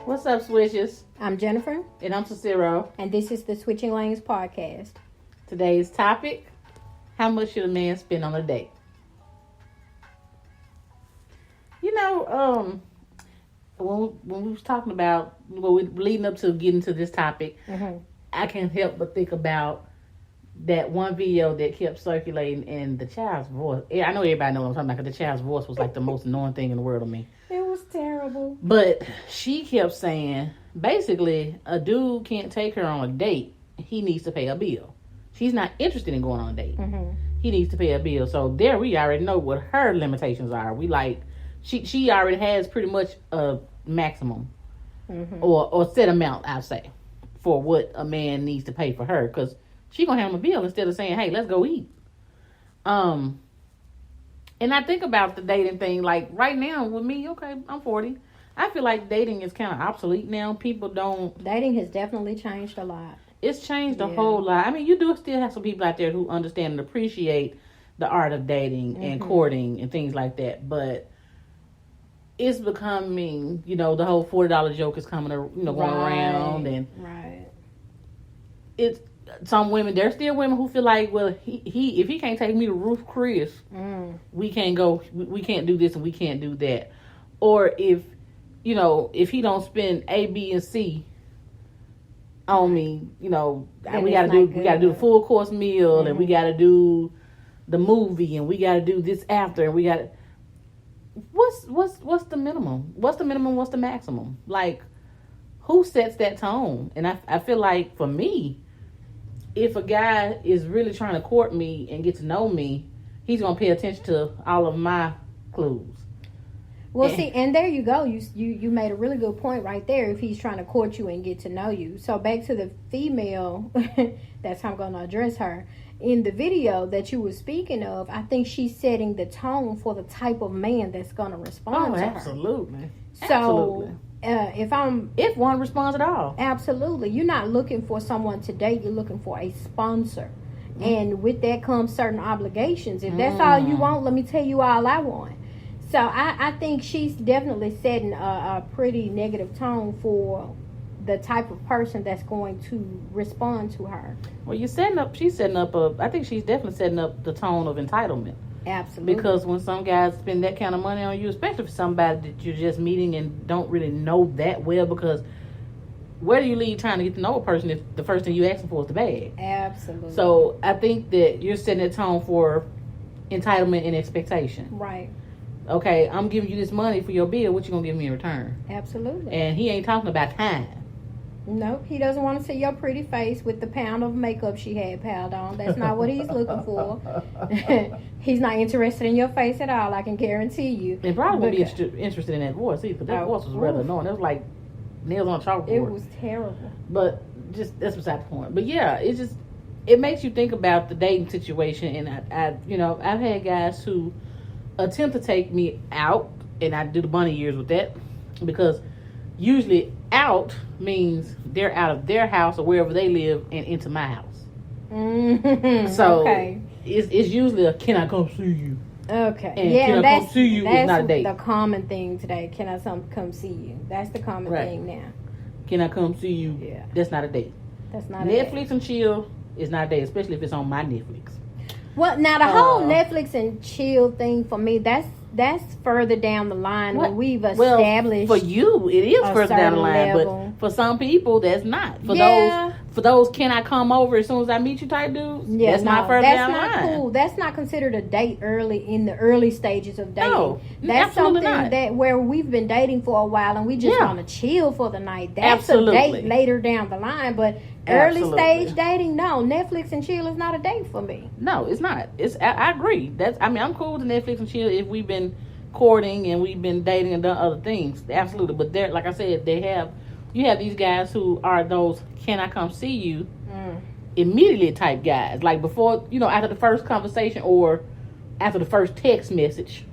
What's up, Switches? I'm Jennifer. And I'm Cicero. And this is the Switching Lanes podcast. Today's topic, how much should a man spend on a date? You know, when we was talking about, leading up to getting to this topic, I can't help but think about that one video that kept circulating and the child's voice. I know everybody knows what I'm talking about, because the child's voice was like the most annoying thing in the world to me. It was terrible. But she kept saying, basically, a dude can't take her on a date. He needs to pay a bill. She's not interested in going on a date. He needs to pay a bill. So there we already know what her limitations are. We like, she already has pretty much a maximum or set amount, I'll say, for what a man needs to pay for her. Because she gonna have him a bill instead of saying, hey, let's go eat. And I think about the dating thing, like right now with me, okay, I'm 40. I feel like dating is kind of obsolete now. People don't... Dating has definitely changed a lot. It's changed a whole lot. I mean, you do still have some people out there who understand and appreciate the art of dating and courting and things like that. But it's becoming, the whole $40 joke is coming, going around. And it's... Some women, there's still women who feel like, well, he if he can't take me to Ruth Chris, we can't go, we can't do this and we can't do that. Or if he don't spend A, B, and C on me, we gotta do the full course meal and we gotta do the movie and we gotta do this after and we gotta. What's the minimum? What's the minimum? What's the maximum? Like, who sets that tone? And I feel like for me, if a guy is really trying to court me and get to know me, he's going to pay attention to all of my clues. Well, and there you go. You made a really good point right there if he's trying to court you and get to know you. So back to the female, that's how I'm going to address her. In the video that you were speaking of, I think she's setting the tone for the type of man that's going to respond to her. Absolutely. So... if one responds at all. Absolutely. You're not looking for someone to date, you're looking for a sponsor. And with that comes certain obligations. If that's all you want, let me tell you all I want. So I think she's definitely setting a pretty negative tone for the type of person that's going to respond to her. Well, she's setting up I think she's definitely setting up the tone of entitlement. Absolutely. Because when some guys spend that kind of money on you, especially for somebody that you're just meeting and don't really know that well, because where do you leave trying to get to know a person if the first thing you ask them for is the bag? Absolutely. So I think that you're setting a tone for entitlement and expectation. Right. Okay, I'm giving you this money for your bill. What you gonna give me in return? Absolutely. And he ain't talking about time. Nope, he doesn't want to see your pretty face with the pound of makeup she had piled on. That's not what he's looking for. He's not interested in your face at all, I can guarantee you. And probably won't be interested in that voice either, because that voice was rather annoying. It was like nails on a chalkboard. It was terrible. But just, that's beside the point. But yeah, it makes you think about the dating situation. And I've had guys who attempt to take me out, and I do the bunny ears with that, because usually out means they're out of their house or wherever they live and into my house. So it's usually a can I come see you? Okay. And can I come see you is not a date. That's the common thing today. Can I come see you? That's the common thing now. Can I come see you? Yeah. That's not a date. That's not a date. Netflix and chill is not a date, especially if it's on my Netflix. Well, now the whole Netflix and chill thing for me, that's further down the line when we've established. For you, it is further down the line, level. But for some people, that's not. For those, can I come over as soon as I meet you type dudes? Yeah, that's not further down the line. That's not cool. That's not considered a date in the early stages of dating. No, that's absolutely something not. that where we've been dating for a while and we just want to chill for the night. That's absolutely. A date later down the line, but early stage dating, no. Netflix and chill is not a date for me. No, it's not. I agree. I'm cool with Netflix and chill if we've been courting and we've been dating and done other things. Absolutely. But there, like I said, you have these guys who are those can I come see you immediately type guys. Like before, after the first conversation or after the first text message.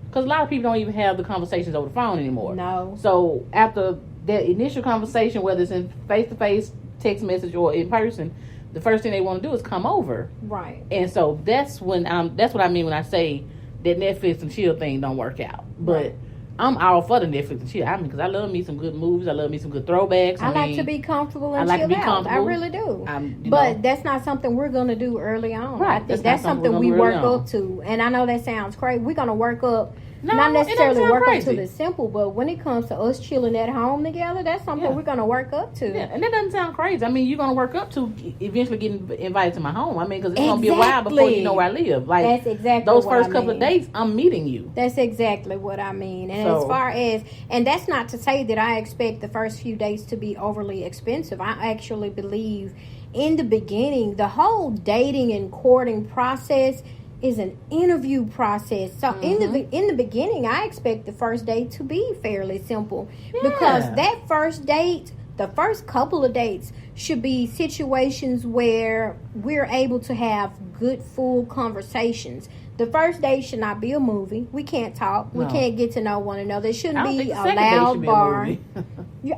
Because a lot of people don't even have the conversations over the phone anymore. No. So after that initial conversation, whether it's in face-to-face text message or in person, the first thing they want to do is come over. Right. And so that's what I mean when I say that Netflix and chill thing don't work out. But I'm all for the Netflix and chill. I mean, because I love me some good movies. I love me some good throwbacks. I like to be comfortable and I like chill to be out. comfortable. I really do. But that's not something we're going to do early on. Right. I think that's something we work up to. And I know that sounds crazy. We're going to work up. No, not necessarily work crazy. up to the simple, but when it comes to us chilling at home together, that's something we're going to work up to. Yeah, and that doesn't sound crazy. I mean, you're going to work up to eventually getting invited to my home. I mean, because it's going to be a while before you know where I live. Like, that's exactly those first couple of dates, I'm meeting you. That's exactly what I mean. And as far as, and that's not to say that I expect the first few dates to be overly expensive. I actually believe in the beginning, the whole dating and courting process is an interview process. So in the beginning, I expect the first date to be fairly simple because that first date, the first couple of dates should be situations where we're able to have good, full conversations. The first date should not be a movie. We can't talk. We can't get to know one another. It shouldn't be a loud bar.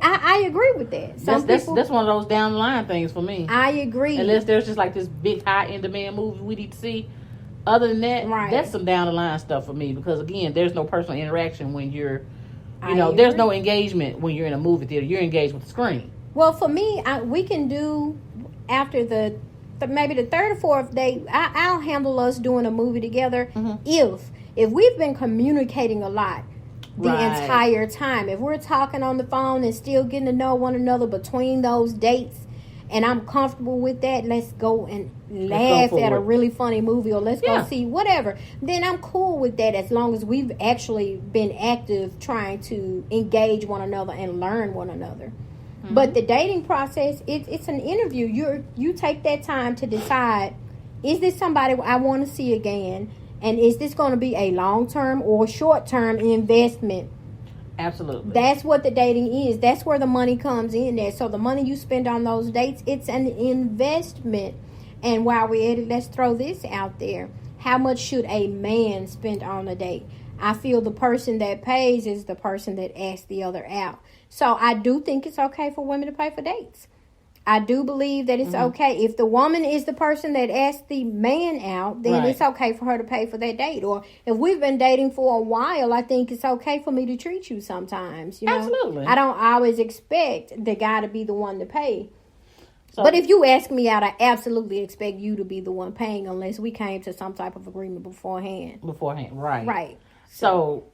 I agree with that. That's one of those down the line things for me. I agree. Unless there's just like this big high in demand movie we need to see. Other than that, that's some down the line stuff for me because again, there's no personal interaction when you're, there's no engagement when you're in a movie theater. You're engaged with the screen. Well, for me, we can do after maybe the third or fourth date. I'll handle us doing a movie together if we've been communicating a lot the entire time. If we're talking on the phone and still getting to know one another between those dates. And I'm comfortable with that. Let's go and laugh at a really funny movie or let's go see whatever. Then I'm cool with that as long as we've actually been active trying to engage one another and learn one another. Mm-hmm. But the dating process, it's an interview. You take that time to decide, is this somebody I want to see again? And is this going to be a long-term or short-term investment? Absolutely. That's what the dating is. That's where the money comes in there. So the money you spend on those dates, it's an investment. And while we're at it, let's throw this out there. How much should a man spend on a date? I feel the person that pays is the person that asks the other out. So I do think it's okay for women to pay for dates. I do believe that it's okay. If the woman is the person that asks the man out, then it's okay for her to pay for that date. Or if we've been dating for a while, I think it's okay for me to treat you sometimes. You know? Absolutely. I don't always expect the guy to be the one to pay. So, but if you ask me out, I absolutely expect you to be the one paying unless we came to some type of agreement beforehand. Right. Right. So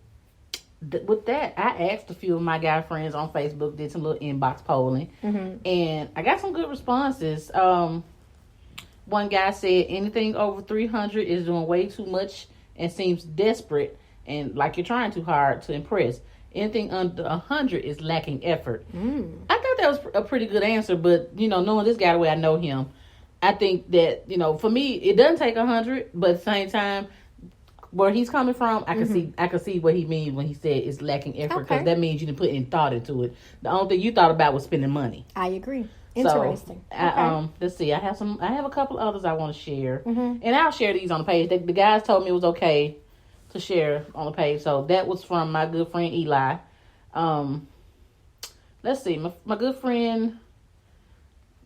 with that, I asked a few of my guy friends on Facebook, did some little inbox polling, and I got some good responses. One guy said anything over 300 is doing way too much and seems desperate and like you're trying too hard to impress. Anything under 100 is lacking effort. I thought that was a pretty good answer, but knowing this guy the way I know him, I think that for me it doesn't take 100, but at the same time, where he's coming from, I can see what he means when he said it's lacking effort because that means you didn't put any thought into it. The only thing you thought about was spending money. I agree. Interesting. So, let's see. I have a couple others I want to share, and I'll share these on the page. The guys told me it was okay to share on the page, so that was from my good friend Eli. Let's see. My good friend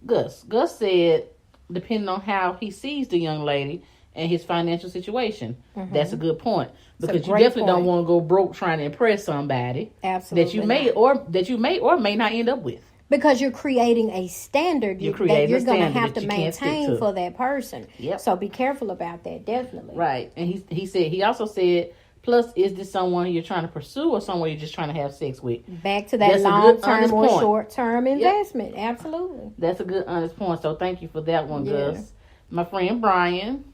Gus. Gus said, depending on how he sees the young lady and his financial situation. That's a good point because you definitely don't want to go broke trying to impress somebody. Absolutely. that you may or may not end up with. Because you're creating a standard that you're going to have to maintain for that person. Yep. So be careful about that, definitely. Right. And he also said, plus, is this someone you're trying to pursue or someone you're just trying to have sex with? Back to that long-term or short-term investment. Yep. Absolutely. That's a good, honest point. So thank you for that one, Gus. My friend Brian,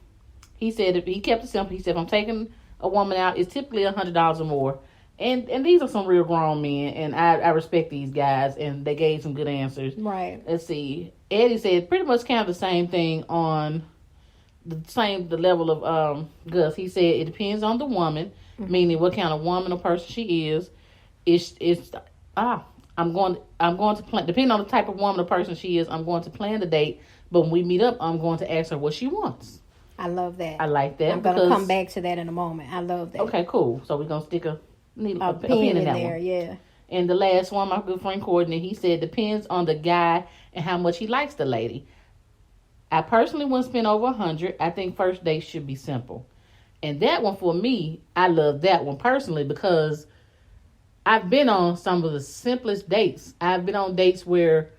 he said he kept it simple. He said, if I'm taking a woman out, it's typically $100 or more. And these are some real grown men, and I respect these guys, and they gave some good answers. Right. Let's see. Eddie said pretty much kind of the same thing on the level of Gus. He said it depends on the woman, meaning what kind of woman or person she is. I'm going to plan, depending on the type of woman or person she is, I'm going to plan the date. But when we meet up, I'm going to ask her what she wants. I love that. I like that. I'm going to come back to that in a moment. I love that. Okay, cool. So we're going to stick a pin in that there, one. Yeah. And the last one, my good friend Courtney, he said depends on the guy and how much he likes the lady. I personally wouldn't spend over 100. I think first date should be simple. And that one for me, I love that one personally because I've been on some of the simplest dates. I've been on dates where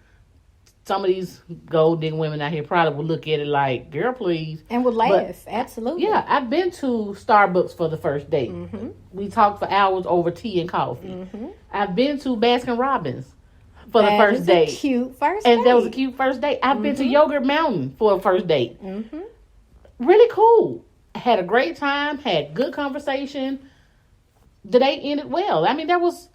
some of these gold digger women out here probably would look at it like, girl, please. And would laugh. Absolutely. Yeah, I've been to Starbucks for the first date. Mm-hmm. We talked for hours over tea and coffee. Mm-hmm. I've been to Baskin Robbins for the That first was date. A cute first and date. that was a cute first date. I've been to Yogurt Mountain for a first date. Mm-hmm. Really cool. Had a great time. Had good conversation. The date ended well. I mean, that was...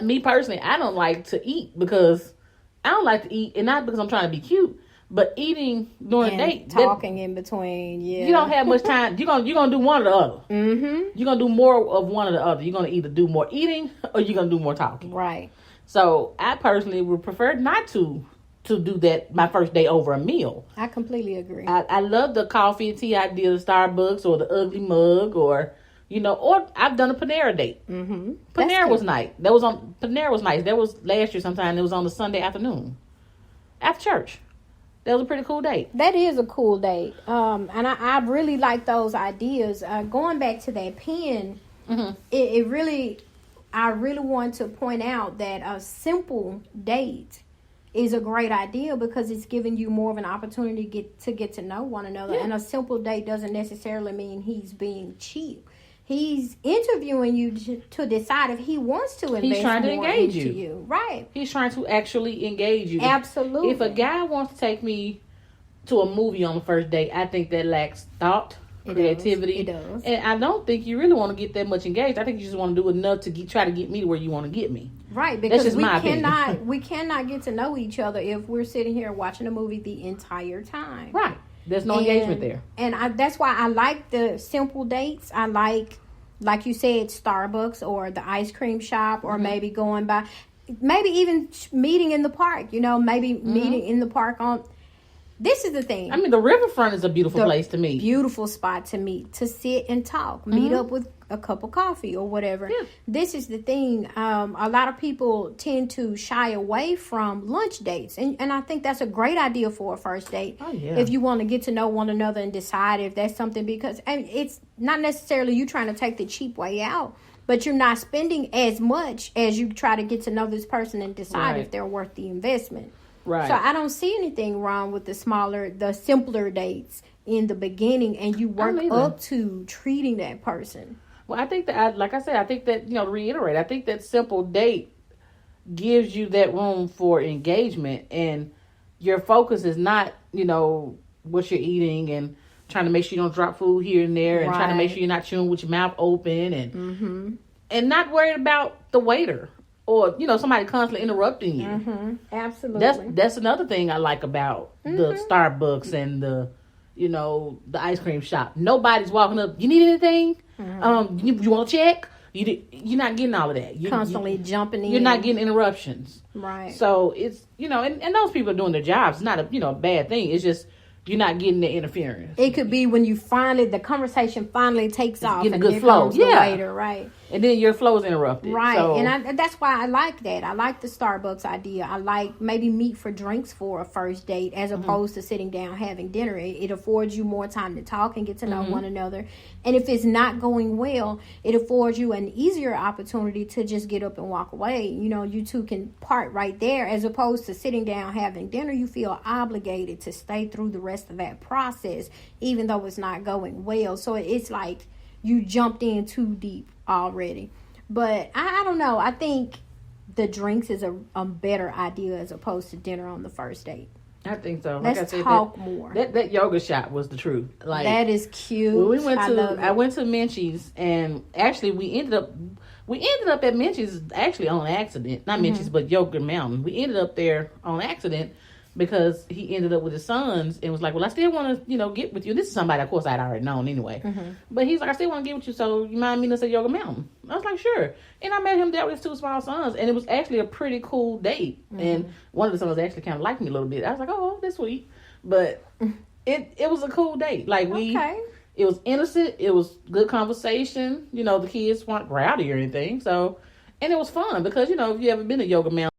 Me personally, I don't like to eat because... I don't like to eat, and not because I'm trying to be cute, but eating during and a date, talking in between. Yeah, you don't have much time. You're gonna do one or the other. Mm-hmm. You're gonna do more of one or the other. You're gonna either do more eating or you're gonna do more talking. Right. So I personally would prefer not to do that my first day over a meal. I completely agree. I love the coffee and tea idea, the Starbucks or the ugly mug, or or I've done a Panera date. Mm-hmm. Panera was nice. Panera was nice. That was last year sometime. It was on the Sunday afternoon after church. That was a pretty cool date. That is a cool date. And I really like those ideas. Going back to that pen, Mm-hmm. I really want to point out that a simple date is a great idea because it's giving you more of an opportunity to get to know one another. Yeah. And a simple date doesn't necessarily mean he's being cheap. He's interviewing you to decide if he wants to invest. He's trying to engage into you. Right. He's trying to actually engage you. Absolutely. If a guy wants to take me to a movie on the first date, I think that lacks thought, creativity. It does. And I don't think you really want to get that much engaged. I think you just want to do enough to try to get me to where you want to get me. Right, because That's just we cannot get to know each other if we're sitting here watching a movie the entire time. Right. There's no engagement there. And that's why I like the simple dates. I like you said, Starbucks or the ice cream shop, or maybe going by, maybe even meeting in the park, meeting in the park on. This is the thing. I mean, the riverfront is a beautiful place to meet. Beautiful spot to meet, to sit and talk, meet up with a cup of coffee or whatever. Yeah. This is the thing. A lot of people tend to shy away from lunch dates. And I think that's a great idea for a first date. Oh, yeah. If you want to get to know one another and decide if that's something, because it's not necessarily you trying to take the cheap way out, but you're not spending as much as you try to get to know this person and decide if they're worth the investment. Right. So I don't see anything wrong with the simpler dates in the beginning, and you work up to treating that person. Well, I think that, like I said, I think that, to reiterate, I think that simple date gives you that room for engagement, and your focus is not, what you're eating and trying to make sure you don't drop food here and there, and trying to make sure you're not chewing with your mouth open, and not worried about the waiter. Or, somebody constantly interrupting you. Mm-hmm. Absolutely. That's another thing I like about the Starbucks and the ice cream shop. Nobody's walking up, you need anything? You want to check? You're not getting all of that. Constantly jumping in. You're not getting interruptions. Right. So it's, and those people are doing their jobs. It's not a bad thing. It's just, you're not getting the interference. It could be when the conversation finally takes off. Get a good flow. Later, right. And then your flow's interrupted. Right. So. And that's why I like that. I like the Starbucks idea. I like maybe meet for drinks for a first date as opposed to sitting down having dinner. It affords you more time to talk and get to know one another. And if it's not going well, it affords you an easier opportunity to just get up and walk away. You two can part right there, as opposed to sitting down having dinner. You feel obligated to stay through the rest of that process, even though it's not going well. So it's like you jumped in too deep already. But I don't know. I think the drinks is a better idea as opposed to dinner on the first date. I think so. Let's talk more. That yoga shop was the truth. Like, that is cute. When I went to Menchie's, and actually we ended up at Menchie's actually on accident. Not Menchie's, but Yogurt Mountain. We ended up there on accident because he ended up with his sons and was like, well, I still want to, get with you. This is somebody, of course, I'd already known anyway. But he's like, I still want to get with you, so you mind meeting us at Yogurt Mountain? I was like, sure. And I met him there with his two small sons, and it was actually a pretty cool date. And one of the sons actually kind of liked me a little bit. I was like, oh, that's sweet. But it was a cool date. Like, it was innocent. It was good conversation. The kids weren't rowdy or anything. So, and it was fun because, if you ever been to Yogurt Mountain,